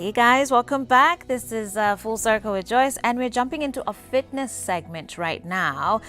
Hey guys, welcome back. This is Full Circle with Joyce, and we're jumping into a fitness segment right now.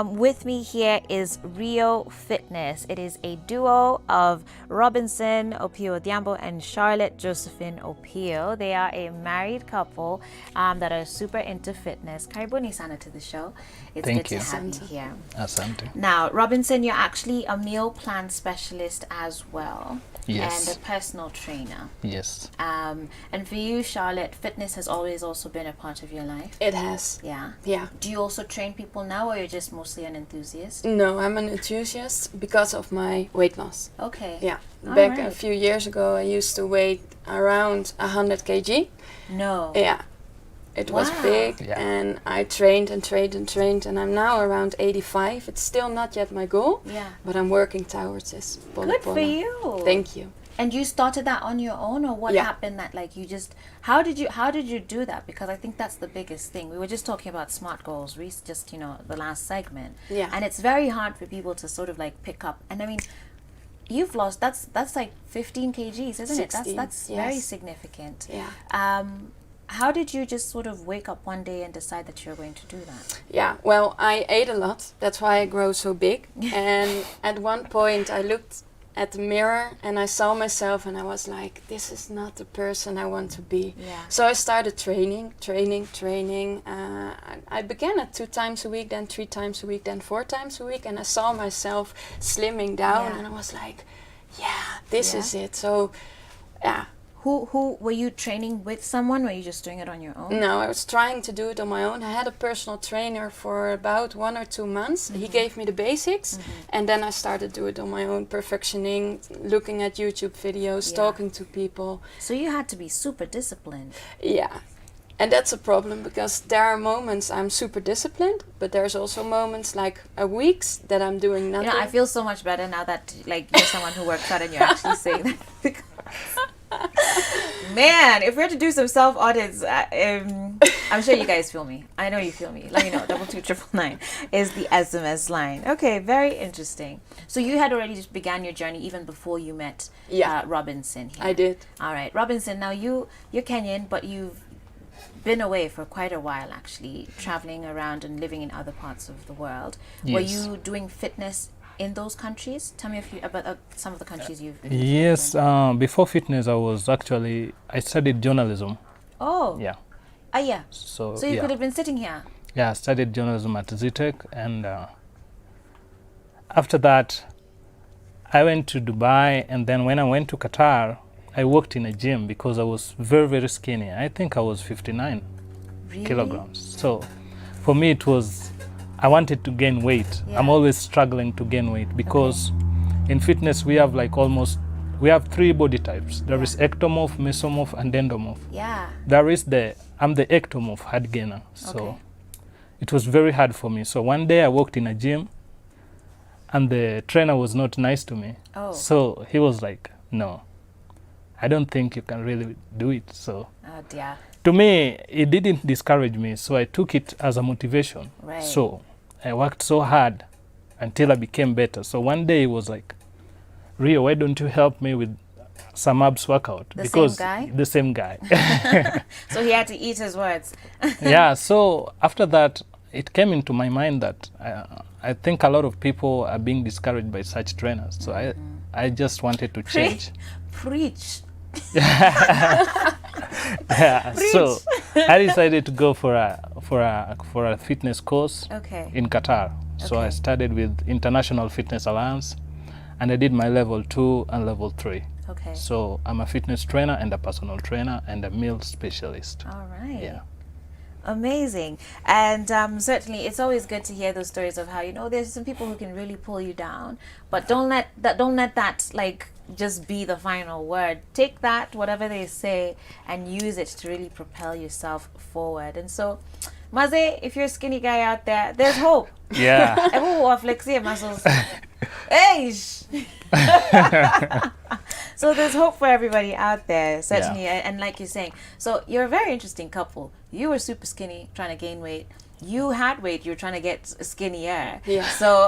With me here is Rio Fitness. It is a duo of Robinson Opio Diambo and Charlotte Josephine Opio. They are a married couple that are super into fitness. Karibuni sana to the show. It's Thank good you. to have you here. Asante. Now, Robinson, you're actually a meal plan specialist as well. Yes. And a personal trainer. Yes. And for you, Charlotte, fitness has always also been a part of your life. It has. Yeah. Yeah. Do you also train people now, or you're just mostly an enthusiast? No, I'm an enthusiast because of my weight loss. Okay. Yeah. All Back right. a few years ago, I used to weigh around 100 kg. No. Yeah. It was Wow. big, Yeah. and I trained and trained and trained, and I'm now around 85. It's still not yet my goal, Yeah. but I'm working towards this. Good for you. Thank you. And you started that on your own, or what Yeah. happened that like you just how did you do that? Because I think that's the biggest thing. We were just talking about SMART goals, just the last segment. Yeah. And it's very hard for people to sort of like pick up. And I mean, you've lost that's like 15 kgs, isn't it? 16, That's very yes. significant. Yeah. How did you just sort of wake up one day and decide that you're going to do that? Yeah, well, I ate a lot. That's why I grow so big. And at one point, I looked at the mirror and I saw myself and I was like, this is not the person I want to be. Yeah. So I started training. I began at 2 times a week, then 3 times a week, then 4 times a week. And I saw myself slimming down Yeah. and I was like, yeah, this Yeah. is it. So, yeah. Who were you training with someone? Or were you just doing it on your own? No, I was trying to do it on my own. I had a personal trainer for about 1 or 2 months. He gave me the basics, and then I started to do it on my own, perfectioning, looking at YouTube videos, Yeah. talking to people. So you had to be super disciplined. Yeah. And that's a problem because there are moments I'm super disciplined, but there's also moments like weeks that I'm doing nothing. I feel so much better now that like you're someone who works out and you're actually saying that. Man, if we had to do some self audits, I'm sure you guys feel me. I know you feel me. Let me know. 22999 is the SMS line. Okay, very interesting. So you had already just began your journey even before you met Robinson here. I did. All right, Robinson. Now you're Kenyan, but you've been away for quite a while, actually, traveling around and living in other parts of the world. Were Yes. you doing fitness in those countries? Tell me about some of the countries you've been. Yes. Before fitness, I studied journalism. Oh. Yeah. Yeah. So So you yeah. could have been sitting here. Yeah, I studied journalism at ZTech, and after that, I went to Dubai, and then when I went to Qatar, I worked in a gym because I was very, very skinny. I think I was 59 Really? kilograms. So for me, I wanted to gain weight. Yeah. I'm always struggling to gain weight because in fitness we have we have 3 body types. There is ectomorph, mesomorph, and endomorph. Yeah. I'm the ectomorph hard gainer. So Okay. it was very hard for me. So one day I worked in a gym and the trainer was not nice to me. Oh. So he was like, no, I don't think you can really do it. So Oh dear. to me, it didn't discourage me. So I took it as a motivation. Right. So I worked so hard until I became better. So one day he was like, Rio, why don't you help me with some abs workout? The same guy. So he had to eat his words. Yeah, so after that, it came into my mind that I think a lot of people are being discouraged by such trainers. So I just wanted to change. Preach. Yeah, so I decided to go for a fitness course Okay. in Qatar. So I Okay. started with International Fitness Alliance, and I did my level 2 and level 3. Okay. So I'm a fitness trainer and a personal trainer and a meal specialist. All right. Yeah. Amazing. And certainly it's always good to hear those stories of how there's some people who can really pull you down, but don't let that like just be the final word. Take that, whatever they say, and use it to really propel yourself forward. And so Maze, if you're a skinny guy out there, there's hope. Yeah. Everyone will flex your muscles. Hey! So there's hope for everybody out there, certainly. Yeah. And like you're saying, so you're a very interesting couple. You were super skinny, trying to gain weight. You had weight, you were trying to get skinnier. Yeah. So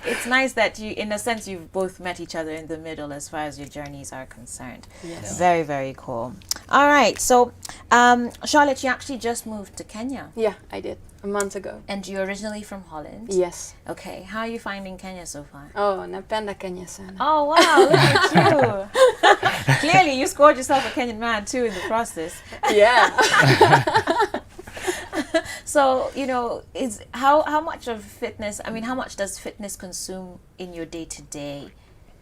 It's nice that you, in a sense, you've both met each other in the middle as far as your journeys are concerned. Yes. Very, very cool. All right. So, Charlotte, you actually just moved to Kenya. Yeah, I did a month ago. And you're originally from Holland? Yes. Okay. How are you finding Kenya so far? Oh, napenda Kenya sana. Oh, wow. Look at you. Clearly, you scored yourself a Kenyan man, too, in the process. Yeah. So, you know, is how much of fitness, I mean, how much does fitness consume in your day-to-day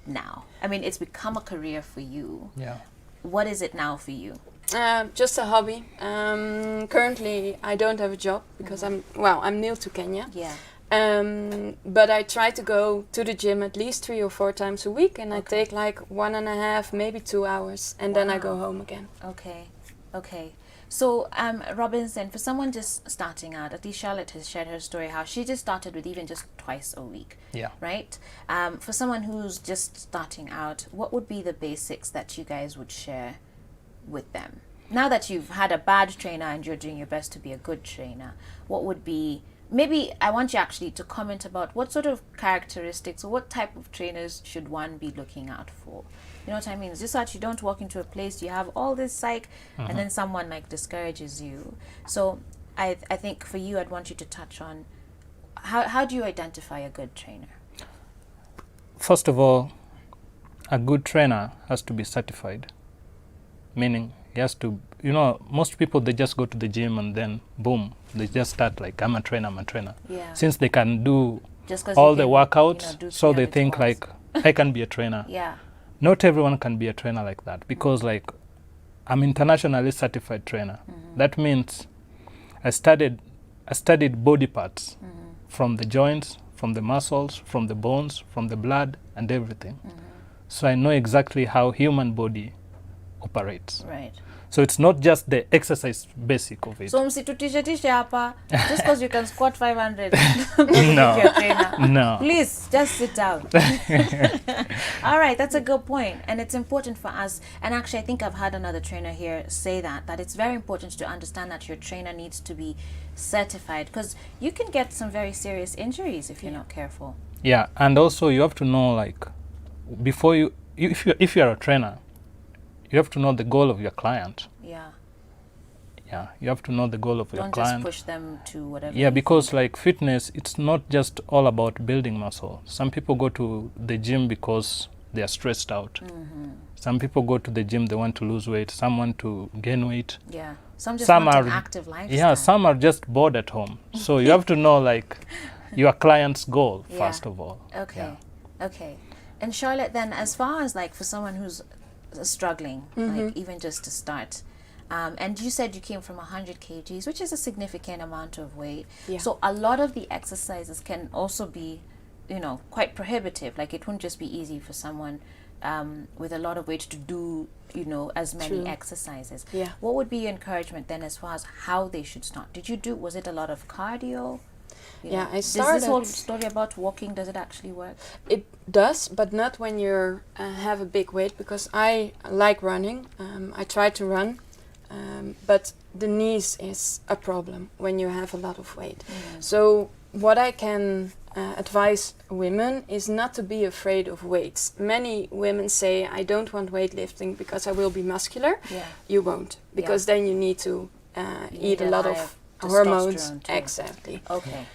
now? I mean, it's become a career for you. Yeah. What is it now for you? Just a hobby. Currently, I don't have a job because I'm new to Kenya. Yeah. But I try to go to the gym at least 3 or 4 times a week, and I take like 1.5, maybe 2 hours, and then I go home again. Okay. Okay. So, Robinson, for someone just starting out, at least Charlotte has shared her story how she just started with even just twice a week. Yeah. Right? For someone who's just starting out, what would be the basics that you guys would share with them? Now that you've had a bad trainer and you're doing your best to be a good trainer, what would be, maybe I want you actually to comment about what sort of characteristics or what type of trainers should one be looking out for? You know what I mean? It's just that you don't walk into a place, you have all this psych, and then someone like discourages you. So I think for you, I'd want you to touch on how do you identify a good trainer? First of all, a good trainer has to be certified. Meaning he has to, you know, most people, they just go to the gym and then boom, they just start like, I'm a trainer. Yeah. Since they can do Just 'cause all you the can, workouts, you know, do so they 300 think squats. like, I can be a trainer. Yeah. Not everyone can be a trainer like that, because like, I'm internationally certified trainer. That means I studied body parts from the joints, from the muscles, from the bones, from the blood and everything. So I know exactly how human body operates. Right. So it's not just the exercise basic of it. So msitutishe hapa just because you can squat 500. No. You're a trainer. No. Please just sit down. All right, that's a good point, and it's important for us. And actually, I think I've had another trainer here say that it's very important to understand that your trainer needs to be certified, because you can get some very serious injuries if you're not careful. Yeah, and also you have to know, like, before you, if you're a trainer, you have to know the goal of your client. Yeah. Yeah, you have to know the goal of your Don't client. just push them to whatever. Yeah, because like fitness, it's not just all about building muscle. Some people go to the gym because they are stressed out. Some people go to the gym, they want to lose weight. Some want to gain weight. Yeah. Some just Some want are, an active lifestyle. Yeah, some are just bored at home. So you have to know like your client's goal, Yeah. first of all. Okay. Yeah. Okay. And Charlotte, then, as far as like for someone who's struggling, like even just to start, and you said you came from 100 kgs, which is a significant amount of weight. Yeah. So a lot of the exercises can also be, you know, quite prohibitive. Like it wouldn't just be easy for someone with a lot of weight to do, you know, as many True. exercises. Yeah. What would be your encouragement then as far as how they should start? Was it a lot of cardio? You Yeah, know, I Does this whole started- story about walking, does it actually work? It does, but not when you have a big weight, because I like running. I try to run, but the knees is a problem when you have a lot of weight. So what I can advise women is not to be afraid of weights. Many women say, I don't want weightlifting because I will be muscular. Yeah. You won't, because then you need to eat a need a lot high of of hormones. testosterone too. Exactly. Okay.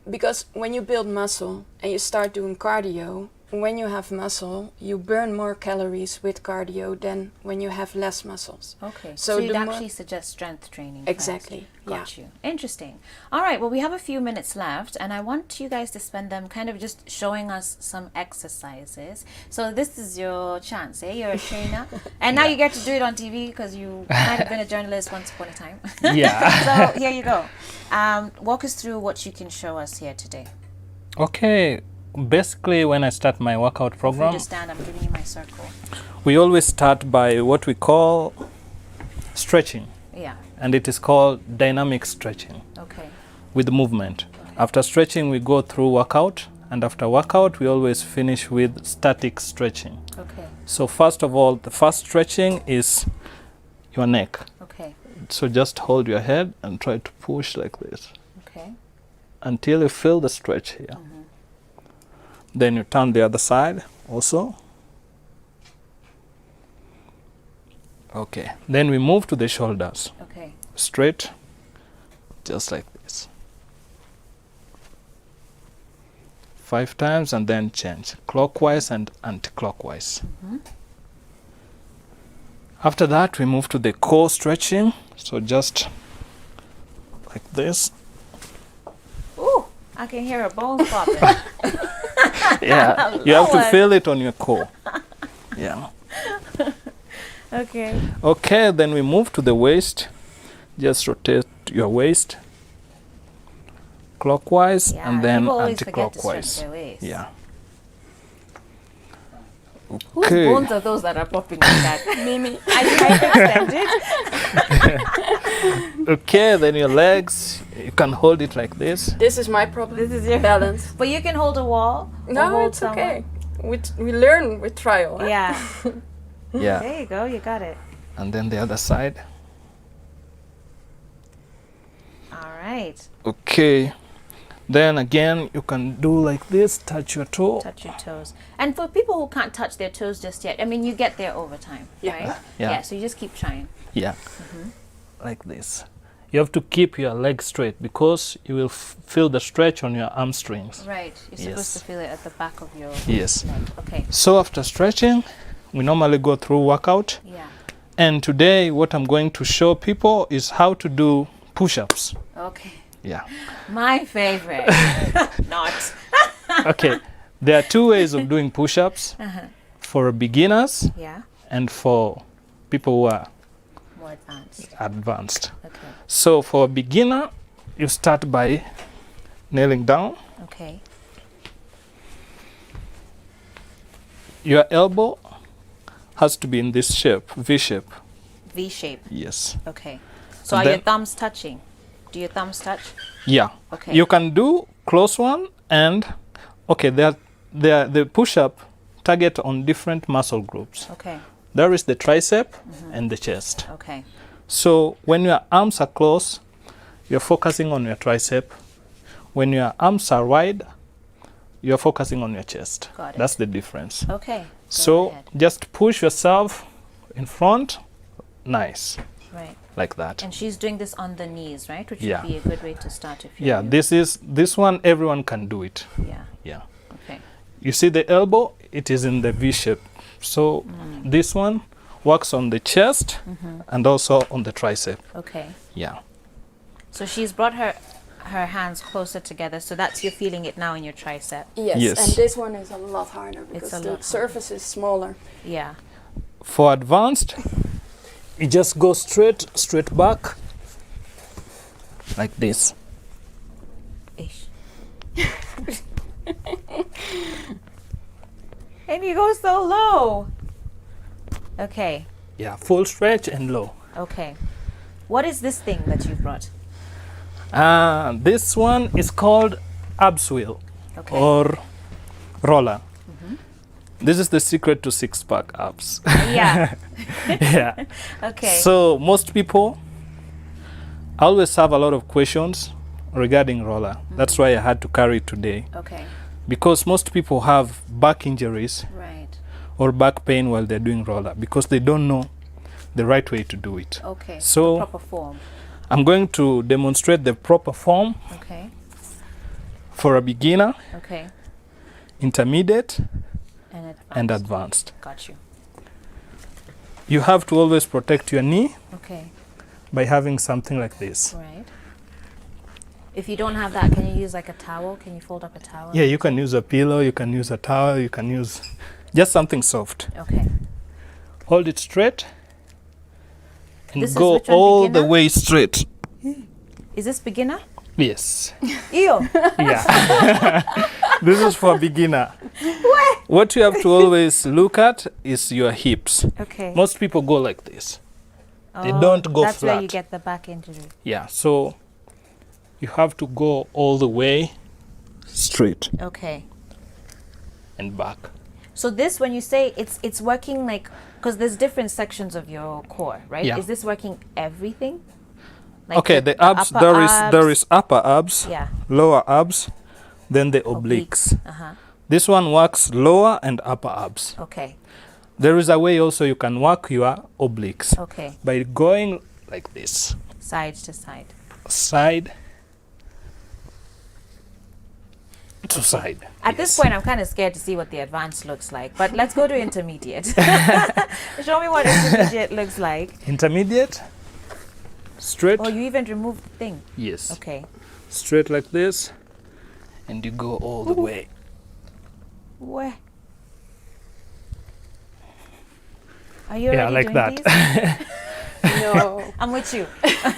Because when you build muscle and you start doing cardio, when you have muscle, you burn more calories with cardio than when you have less muscles. Okay. So So you'd the more- actually suggest strength training. Exactly. First. Got you. Interesting. All right. Well, we have a few minutes left, and I want you guys to spend them kind of just showing us some exercises. So this is your chance, eh? You're a trainer, and now you get to do it on TV because you might have been a journalist once upon a time. Yeah. So here you go. Walk us through what you can show us here today. Okay. Basically, when I start my workout If you program, just stand, I'm giving you my circle. we always start by what we call stretching, Yeah. and it is called dynamic stretching Okay. with movement. After stretching, we go through workout, and after workout, we always finish with static stretching. Okay. So first of all, the first stretching is your neck. Okay. So just hold your head and try to push like this Okay. until you feel the stretch here. Then you turn the other side also. Okay, then we move to the shoulders. Okay. Straight, just like this. 5 times and then change clockwise and anti-clockwise. After that, we move to the core stretching. So just like this. Ooh, I can hear a bone popping. Yeah, you have to Lord. feel it on your core. Yeah. Okay. Okay, then we move to the waist. Just rotate your waist clockwise Yeah, and then people always forget to anti-clockwise. stretch their waist. Yeah. Whose Okay. bones are those that are popping like that? Mimi. Are you hyperextended? Okay, then your legs, you can hold it like this. This is my problem. This is your balance. But you can hold a wall. or No, hold it's someone. okay. We learn with trial. huh? Yeah. Yeah. There you go. You got it. And then the other side. All right. Okay. Then again, you can do like this, touch your toe. Touch your toes. And for people who can't touch their toes just yet, I mean, you get there over time, Yeah. right? Yeah. So you just keep trying. Yeah. Like this. You have to keep your legs straight because you will feel the stretch on your hamstrings. Right. You're supposed Yes. to feel it at the back of your Yes. leg. Okay. So after stretching, we normally go through workout. Yeah. And today, what I'm going to show people is how to do push-ups. Okay. Yeah. My favorite. Not. Okay. There are 2 ways of doing push-ups for beginners Yeah. and for people who are More advanced. advanced. Okay. So for a beginner, you start by kneeling down. Okay. Your elbow has to be in this shape, V shape. V shape. Yes. Okay. So And are your then- thumbs touching? Do your thumbs touch? Yeah. Okay. You can do close one and okay, the push-up target on different muscle groups. Okay. There is the tricep and the chest. Okay. So when your arms are close, you're focusing on your tricep. When your arms are wide, you're focusing on your chest. Got it. That's the difference. Okay. Go So ahead. just push yourself in front. Nice. Right. Like that. And she's doing this on the knees, right? Which Yeah. would be a good way to start if you're Yeah, new. this one everyone can do it. Yeah. Yeah. Okay. You see the elbow, it is in the V shape. So this one works on the chest and also on the tricep. Okay. Yeah. So she's brought her hands closer together, so that's you're feeling it now in your tricep. Yes. Yes. And this one is a lot harder because a the lot surface is smaller. Yeah. For advanced, you just go straight back like this. Ish. And you go so low. Okay. Yeah, full stretch and low. Okay. What is this thing that you've brought? This one is called abs wheel Okay. or roller. This is the secret to six-pack abs. Yeah. Yeah. Okay. So most people always have a lot of questions regarding roller. That's why I had to carry it today. Okay. Because most people have back injuries Right. or back pain while they're doing roller because they don't know the right way to do it. Okay. So- The proper form. I'm going to demonstrate the proper form Okay. for a beginner, Okay. intermediate, And advanced. and advanced. Got you. You have to always protect your knee Okay. by having something like this. Right. If you don't have that, can you use like a towel? Can you fold up a towel? Yeah, you can use a pillow, you can use a towel, you can use just something soft. Okay. Hold it straight and This is go which one, all the beginner? way straight. Is this beginner? Yes. Ew. Yeah. This is for beginner. What you have to always look at is your hips. Okay. Most people go like this. They don't go That's where you flat. get the back injury. Yeah, so you have to go all the way straight Okay. and back. So this, when you say it's working like, because there's different sections of your core, right? Yeah. Is this working everything? Like Okay, the abs, upper there is upper abs, Yeah. lower abs, then the obliques. Uh-huh. This one works lower and upper abs. Okay. There is a way also you can work your obliques Okay. by going like this, Side to side. side to side. At this point, I'm kind of scared to see what the advanced looks like, but let's go to intermediate. Show me what intermediate looks like. Intermediate, straight. Oh, you even removed the thing. Yes. Okay. Straight like this, and you go all the way. Where? Are you Yeah, already like doing that. these? No. I'm with you.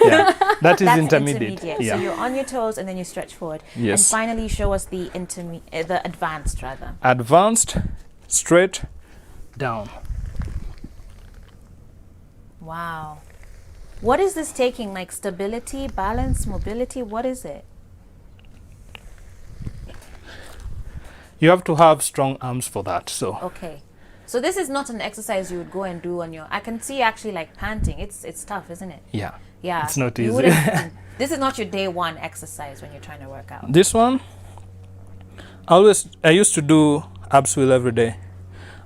Yeah, that is That's intermediate. Yeah. So you're on your toes and then you stretch forward. Yes. And finally, show us the the advanced rather. Advanced, straight, down. Wow. What is this taking? Like stability, balance, mobility? What is it? You have to have strong arms for that. So Okay. So this is not an exercise you would go and do on your. I can see actually like panting. It's tough, isn't it? yeah, Yeah. it's not You easy. wouldn't- This is not your day one exercise when you're trying to work out. This one, I used to do abs wheel every day,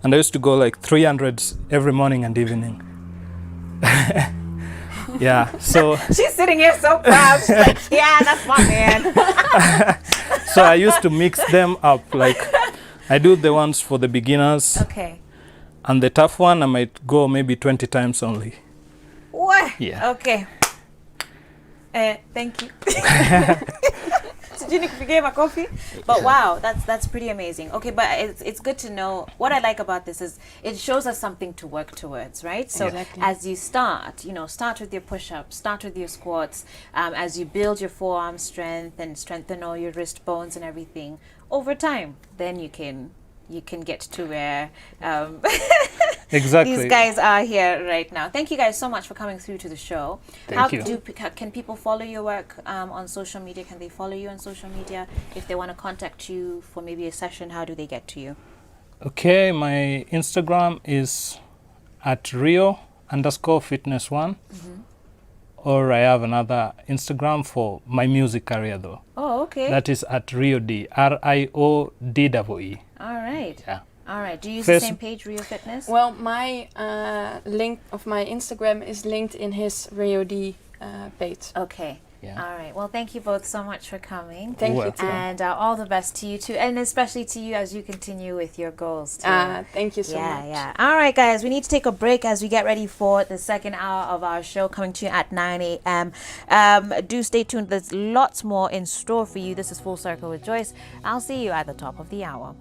and I used to go like 300s every morning and evening. Yeah, so She's sitting here so proud. She's like, yeah, that's my man. so I used to mix them up. Like I do the ones for the beginners, Okay. and the tough one I might go maybe 20 times only. What? Yeah. Okay. Thank you. Did you forget my coffee? But wow, that's pretty amazing. Okay, but it's good to know. What I like about this is it shows us something to work towards, right? So Exactly. as you start, start with your push-ups, start with your squats. As you build your forearm strength and strengthen all your wrist bones and everything, over time, then you can get to where Exactly. these guys are here right now. Thank you guys so much for coming through to the show. Thank you. Can people follow your work on social media? Can they follow you on social media? If they want to contact you for maybe a session, how do they get to you? Okay, my Instagram is at Rio_fitness1. Or I have another Instagram for my music career though. Oh, okay. That is at Rio Dee, RIODEE. All right. Yeah. All right. Do you use Face- the same page, Rio Fitness? Well, my link of my Instagram is linked in his Rio Dee page. Okay. Yeah. All right. Well, thank you both so much for coming. Thank you Welcome. too. And all the best to you too, and especially to you as you continue with your goals too. Thank you so Yeah, much. yeah. All right, guys, we need to take a break as we get ready for the second hour of our show coming to you at 9 a.m. Do stay tuned. There's lots more in store for you. This is Full Circle with Joyce. I'll see you at the top of the hour.